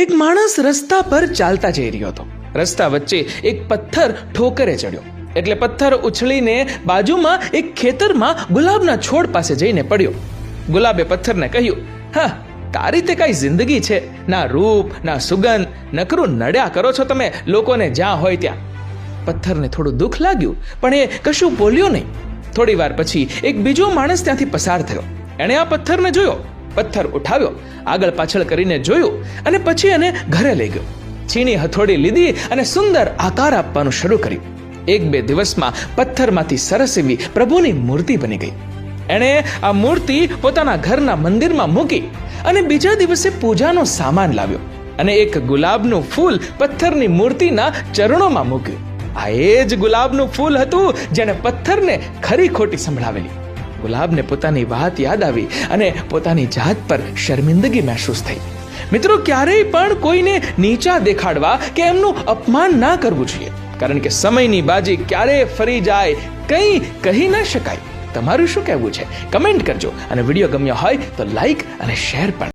એક માણસ રસ્તા પર ચાલતા જઈ રહ્યો હતો. રસ્તા વચ્ચે એક પથ્થર ઠોકરે ચડ્યો એટલે પથ્થર ઉછળીને બાજુમાં એક ખેતરમાં ગુલાબના છોડ પાસે જઈને પડ્યો. ગુલાબે પથ્થરને કહ્યું, હા, તારી તે કઈ જિંદગી છે, ના રૂપ ના સુગંધ, નકરું નડ્યા કરો છો તમે લોકોને જ્યાં હોય ત્યાં. પથ્થરને થોડું દુઃખ લાગ્યું, પણ એ કશું બોલ્યો નહીં. થોડી વાર પછી એક બીજો માણસ ત્યાંથી પસાર થયો. એણે આ પથ્થરને જોયો, પથ્થર ઉઠાવ્યો, આગળ પાછળ કરીને જોયું અને પછી એને ઘરે લઈ ગયો. છીણી હથોડી લીધી અને સુંદર આકાર આપવાનું શરૂ કર્યું. 1-2 દિવસમાં પથ્થરમાંથી સરસ એવી પ્રભુની મૂર્તિ બની ગઈ. એણે આ મૂર્તિ પોતાના ઘરના મંદિરમાં મૂકી અને બીજા દિવસે પૂજાનો સામાન લાવ્યો અને એક ગુલાબનું ફૂલ પથ્થરની મૂર્તિના ચરણોમાં મૂક્યું. આ એ જ ગુલાબનું ફૂલ હતું જેણે પથ્થરને ખરી ખોટી સંભળાવેલી. ગુલાબને પોતાની વાત યાદ આવી અને પોતાની જાત પર શર્મિંદગી મહેસૂસ થઈ. મિત્રો, ક્યારેય પણ કોઈને નીચા દેખાડવા કે એમનું અપમાન ના કરવું જોઈએ, કારણ કે સમયની બાજી ક્યારે ફરી જાય કંઈ કહી ના શકાય. તમારું શું કહેવું છે? કમેન્ટ કરજો અને વિડીયો ગમ્યો હોય તો લાઈક અને શેર પણ.